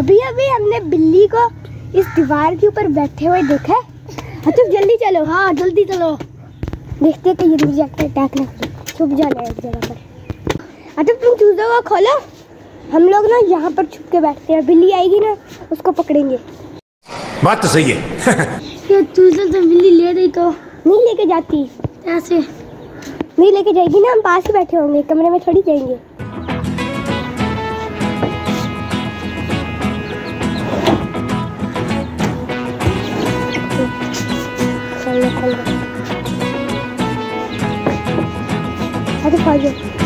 अभी अभी हमने बिल्ली को इस दीवार के ऊपर बैठे हुए देखा है। तो जल्दी चलो। हाँ जल्दी चलो, देखते कि ये रिजेक्ट अटैक ना करे। छुप जाना है एक जगह पर। अच्छा तुम चूजों को खोलो, हम लोग ना यहाँ पर छुप के बैठते हैं। बिल्ली आएगी ना उसको पकड़ेंगे। बात तो सही है। ये चूजों तो बिल्ली ले रही तो नहीं लेके जाती, ऐसे नहीं लेके जाएगी ना। हम पास ही बैठे होंगे, कमरे में थोड़ी जाएंगे।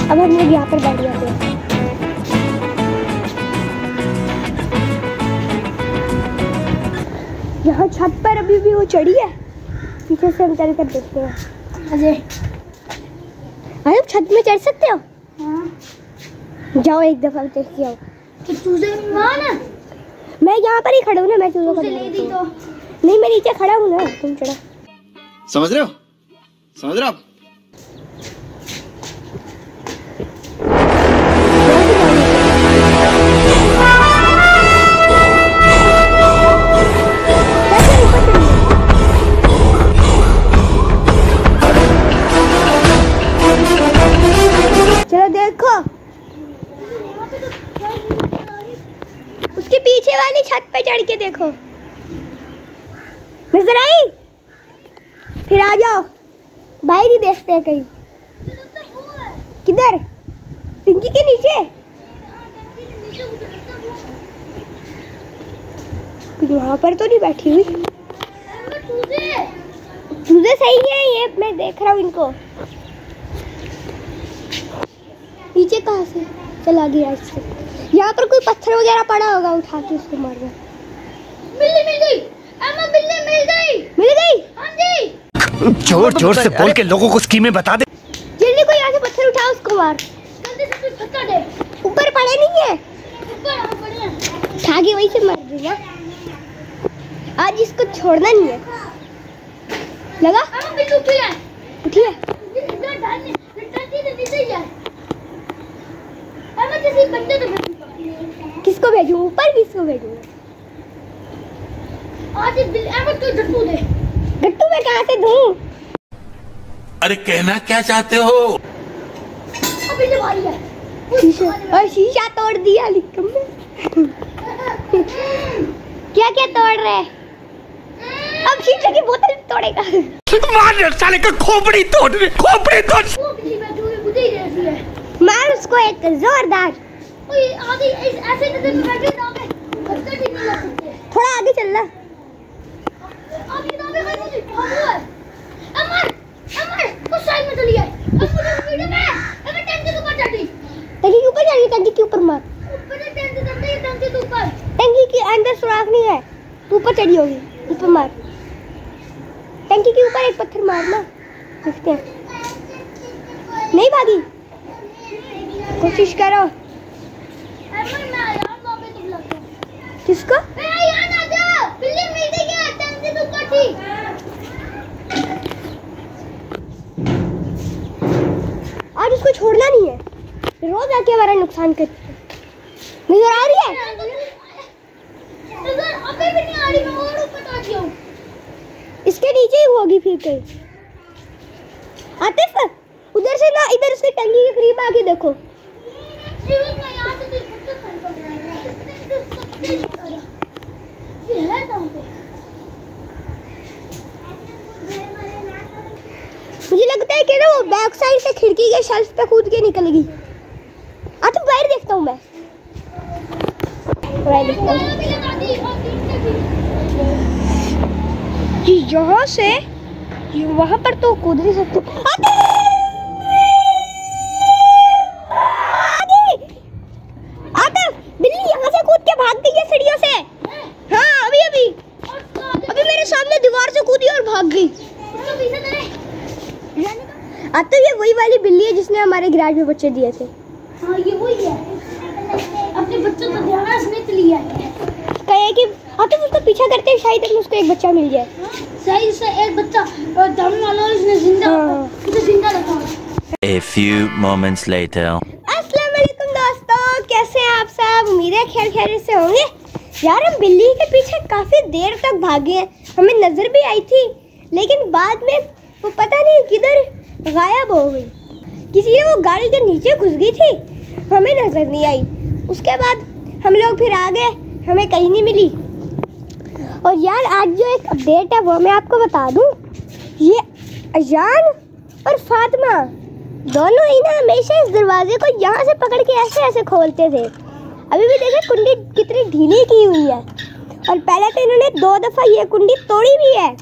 अब हम लोग यहाँ पर बैठ जाते हैं। यहाँ छत पर अभी भी वो चढ़ी है, पीछे से हम चल कर देखते हैं। अजय आप छत में चढ़ सकते हो? हाँ। जाओ एक दफा देख के आओ। तो चूजे ना, मैं यहाँ पर ही खड़ा हूँ ना। मैं चूजों को ले दी तो नहीं, मैं नीचे खड़ा हूँ ना, तुम चढ़ो। समझ रहे हो? समझ रहे हो आप? चलो देखो, उसके पीछे वाली छत पे चढ़ के देखो, नजर आई? फिर आ जाओ, बाहर ही देखते हैं कहीं। किधर? टंकी के नीचे? वहाँ पर तो नहीं बैठी हुई। चूजे सही है ये, मैं देख रहा हूँ इनको। नीचे कहाँ से चला गया इससे? यहाँ पर कोई पत्थर वगैरह पड़ा होगा, उठा के उसको मार दो। बिल्ली मिल गई, अम्मा बिल्ली मिल गई। मिल गई? हाँ जी। जोर जोर से बोल के लोगों को स्कीमें बता दे। जल्दी कोई यहाँ से पत्थर उठा, उसको मार। जल्दी से पत्थर दे। ऊपर पड़े नहीं है? ऊपर पड़े हैं। उठा के वहीं से मार दिया। आज इसको छोड़ना नहीं है। लगा? अम्मा बिल्ली उठी है। उठी है? किसको भेजूं? ऊपर किसको भेजूं? आज तो डट्टू दे। डट्टू मैं कहाँ से दूं? अरे कहना क्या चाहते हो? अभी जब आई है और शीशा तोड़ दिया लिखम में। क्या क्या तोड़ रहे? अब शीशे की बोतल तोड़ेगा। मार साले का खोपड़ी तोड़ दे, खोपड़ी तोड़। मार उसको एक जोरदार। थोड़ा आगे चल रहा। टंकी के ऊपर जाइए, टंकी के ऊपर मार। टंकी के अंदर सुराख नहीं है, तू ऊपर चढ़ी होगी, ऊपर मार। टंकी के ऊपर एक पत्थर मारना, देखते हैं। नहीं भागी, कोशिश करो। किसको? बिल्ली मिल गई है, टंकी के ऊपर थी। आज उसको छोड़ना नहीं है, रोज आके हमारा नुकसान करती है। नजर आ रही है? अभी भी नहीं आ रही, मैं और ऊपर आ गया हूं। इसके नीचे ही होगी फिर कहीं। आतिफ उधर से ना, इधर उसके टंकी के करीब आके देखो। मुझे लगता है कि ना वो बैक साइड से खिड़की के शेल्फ पे कूद के निकल गई। तो बाहर देखता हूँ मैं। यहाँ से वहां पर तो कूद नहीं सकती। बिल्ली यहाँ से कूद के भाग गई है सीढ़ियों से। हाँ अभी मेरे सामने दीवार से कूदी और भाग गई। अब तो ये वही वाली बिल्ली है जिसने हमारे गैराज में बच्चे दिए थे। हाँ ये वही है, अपने बच्चों को ध्यान समेत लिया है। कहे कि अब तो उसको पीछा करते हैं, शायद उसको एक बच्चा मिल जाए। सही से एक बच्चा दाम वाला इसने जिंदा रखा। A few moments later. अस्सलाम वालेकुम दोस्तों, कैसे हैं आप सब? उम्मीद है खैर खैरियत से होंगे। यार हम बिल्ली के पीछे काफी देर तक भागे हैं, हमें नजर भी आई थी, लेकिन बाद में वो पता नहीं किधर गायब हो गई। किसी वो गाड़ी के नीचे घुस गई थी, हमें नजर नहीं आई। उसके बाद हम लोग फिर आ गए, हमें कहीं नहीं मिली। और यार आज जो एक अपडेट है वो मैं आपको बता दूं, ये अजान और फातिमा दोनों ही ना हमेशा इस दरवाजे को यहाँ से पकड़ के ऐसे ऐसे खोलते थे। अभी भी देखे कुंडी कितनी ढीली की हुई है, और पहले तो इन्होंने 2 दफा ये कुंडी तोड़ी भी है।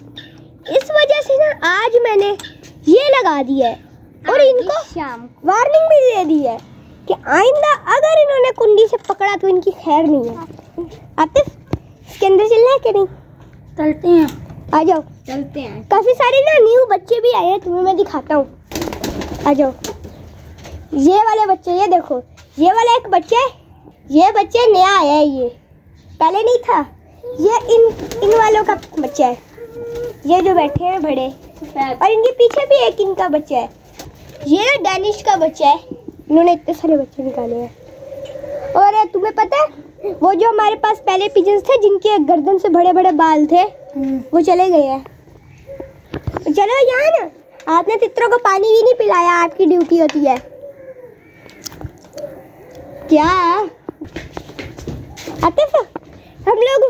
इस वजह से ना आज मैंने ये लगा दी है और इनको वार्निंग भी दे दी है कि आइंदा अगर इन्होंने कुंडी से पकड़ा तो इनकी खैर नहीं है। आतिफ इसके अंदर चलना है कि नहीं? चलते हैं, आ जाओ चलते हैं। काफी सारे ना न्यू बच्चे भी आए हैं, तुम्हें मैं दिखाता हूँ। आ जाओ। ये वाले बच्चे, ये देखो, ये वाला एक बच्चा है, ये बच्चे नया आया है, ये पहले नहीं था। ये इन वालों का बच्चा है, ये जो बैठे हैं बड़े, और इनके पीछे भी एक इनका बच्चा है। ये ना डैनिश का बच्चा है। इन्होंने इतने सारे बच्चे निकाले हैं। और तुम्हें पता है वो जो हमारे पास पहले पिजन्स थे जिनके गर्दन से बड़े बड़े बाल थे, वो चले गए हैं। चलो यहाँ ना, आपने तितरों को पानी भी नहीं पिलाया, आपकी ड्यूटी होती है। क्या आतिफ, हम लोग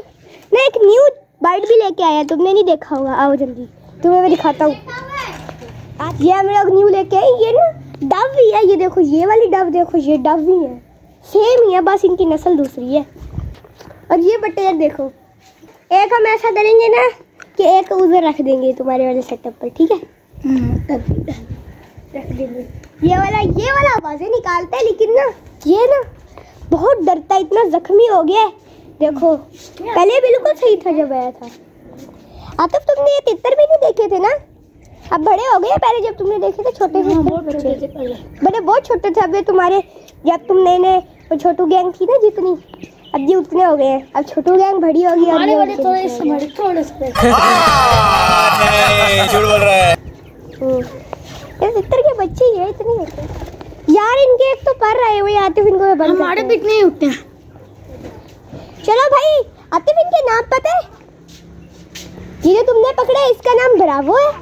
ना एक न्यू बर्ड भी लेके आए हैं, तुमने नहीं देखा होगा। आओ जल्दी, तुम्हें मैं दिखाता हूँ। ये हम लोग न्यू लेके आए, ये ना डव भी है। ये देखो, ये वाली डव देखो, ये डव भी है, सेम ही है, बस इनकी नस्ल दूसरी है। और ये बटेर देखो, एक हम ऐसा करेंगे ना कि एक उधर रख देंगे तुम्हारे वाले सेटअप पर, ठीक है? रख देंगे। ये वाला आवाजें निकालता है, लेकिन ना ये ना बहुत डरता है, इतना जख्मी हो गया है। देखो पहले बिल्कुल सही था जब आया था। आतिफ तुमने ये तितर भी नहीं देखे थे ना? अब बड़े हो गए, पहले जब तुमने देखे थे छोटे थे, बड़े बहुत छोटे थे। अब तुम्हारे जब तुम नए वो छोटू गैंग थी ना जितनी, अब ये उतने हो गए हैं। अब छोटू गैंग बड़ी होगी, थोड़े से झूठ बोल रहा है। तितर के बच्चे ही है, इतने होते यार। इनके एक तो पर रहे हुए, आतिफ इनको हमारे भी नहीं उठते हैं। चलो भाई, आतिफ इनके नाम पता है? ये जो तुमने पकड़ा इसका नाम ब्रावो है,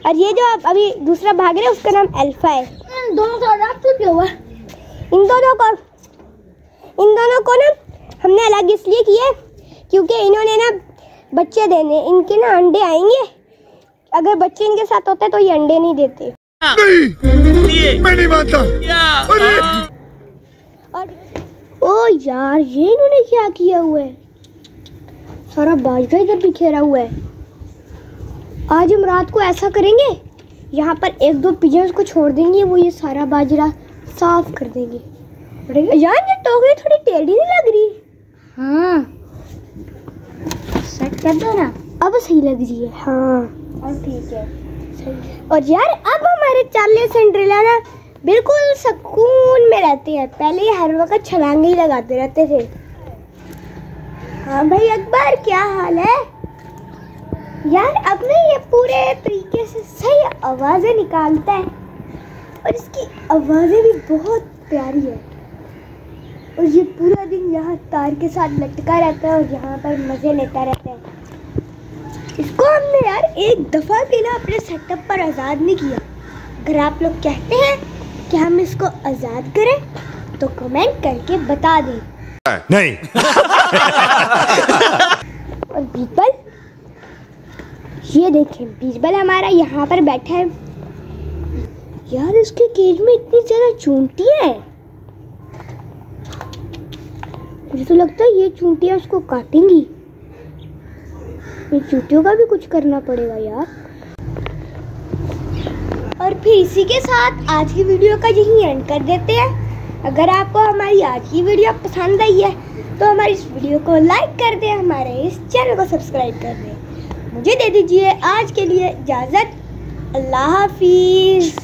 और ये जो अभी दूसरा भाग रहा है उसका नाम अल्फा है। इन दोनों का अलग तो क्या हुआ? इन दोनों को ना हमने अलग इसलिए किया क्योंकि इन्होंने ना बच्चे देने, इनके ना अंडे आएंगे। अगर बच्चे इनके साथ होते तो ये अंडे नहीं देते। नहीं, मैं नहीं मानता। और ओ यार, ये इन्होंने क्या किया हुआ है? सारा बाजरा इधर बिखेरा हुआ है। आज हम रात को ऐसा करेंगे, यहाँ पर 1-2 पिजन्स को छोड़ देंगे, वो ये सारा बाजरा साफ कर देंगे। यार ये टोकरी थोड़ी टेढ़ी नहीं लग रही? हाँ, सेट कर दो ना। अब सही लग रही है। हाँ, और ठीक है। और यार अब हमारे चार्ली सिंड्रेला ना बिल्कुल सुकून में रहते हैं। पहले ये हर वक्त छलांगे ही लगाते रहते थे। हाँ भाई अकबर, क्या हाल है? यार अब ना ये पूरे तरीके से सही आवाज़ें निकालता है, और इसकी आवाज़ें भी बहुत प्यारी है। और ये पूरा दिन यहाँ तार के साथ लटका रहता है और यहाँ पर मज़े लेता रहता है। इसको हमने यार एक दफ़ा भी ना अपने सेटअप पर आज़ाद नहीं किया। अगर आप लोग कहते हैं कि हम इसको आज़ाद करें तो कमेंट करके बता दें। नहीं। और बीरबल, ये देखें, बीरबल हमारा यहाँ पर बैठा है। यार इसके केज में इतनी ज़्यादा चूंटियाँ हैं, मुझे तो लगता है ये चूंटियाँ उसको काटेंगी। इन चूंटियों का भी कुछ करना पड़ेगा यार। और फिर इसी के साथ आज की वीडियो का यही एंड कर देते हैं। अगर आपको हमारी आज की वीडियो पसंद आई है तो हमारी इस वीडियो को लाइक कर दें, हमारे इस चैनल को सब्सक्राइब कर दें। मुझे दे दीजिए आज के लिए इजाज़त। अल्लाह हाफिज़।